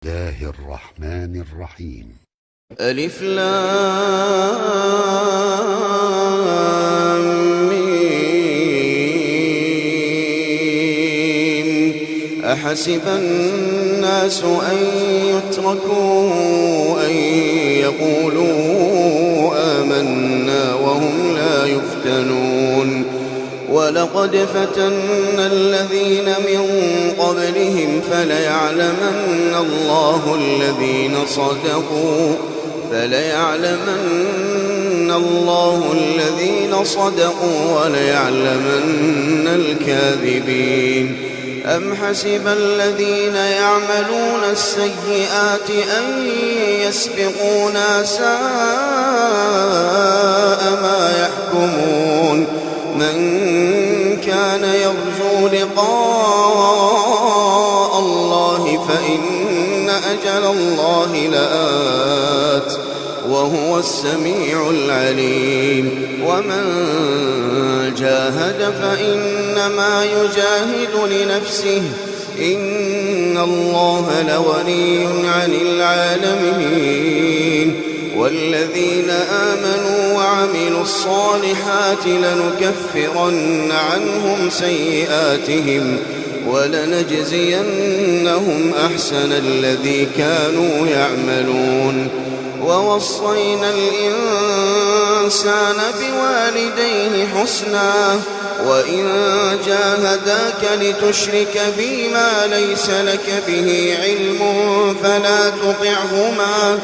الله الرحمن الرحيم. ألف لام ميم. أحسب الناس أن يتركوا أن يقولوا آمنا وهم لا يفتنون. ولقد فتنا الذين من قبلهم فليعلمن الله الذين صدقوا وليعلمن الكاذبين. أم حسب الذين يعملون السيئات أن يسبقونا ساء ما يحكمون. من كان يرجو لقاء الله فإن أجل الله لآت وهو السميع العليم. ومن جاهد فإنما يجاهد لنفسه إن الله لغني عن العالمين. والذين آمنوا وعملوا الصالحات لنكفرن عنهم سيئاتهم ولنجزينهم أحسن الذي كانوا يعملون. ووصينا الإنسان بوالديه حسنا وإن جاهداك لتشرك بي ما ليس لك به علم فلا تطعهما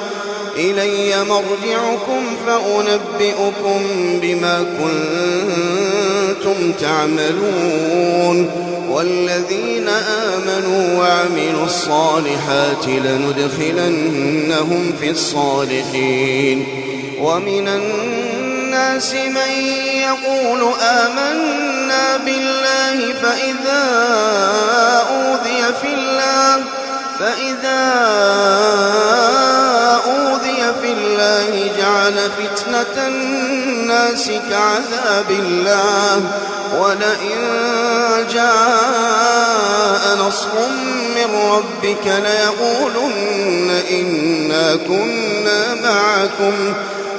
إلي مرجعكم فأنبئكم بما كنتم تعملون. والذين آمنوا وعملوا الصالحات لندخلنهم في الصالحين. ومن الناس من يقول آمنا بالله فإذا أوذي في الله جعل فتنة الناس كعذاب الله ولئن جاء نصر من ربك ليقولن إنا كنا معكم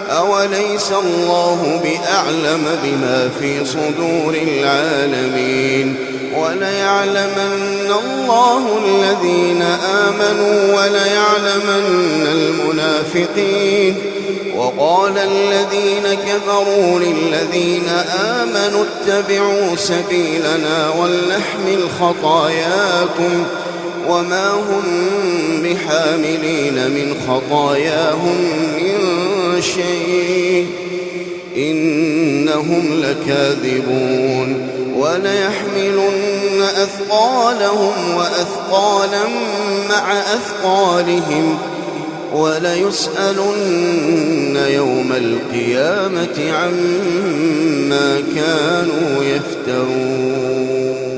أوليس الله بأعلم بما في صدور العالمين. وليعلمن الله الذين آمنوا وليعلمن المنافقين. وقال الذين كفروا للذين آمنوا اتبعوا سبيلنا ولنحمل خطاياكم وما هم بحاملين من خطاياهم من شيء إنهم لكاذبون. وليحملن أثقالهم وأثقالا مع أثقالهم وليسألن يوم القيامة عما كانوا يفترون.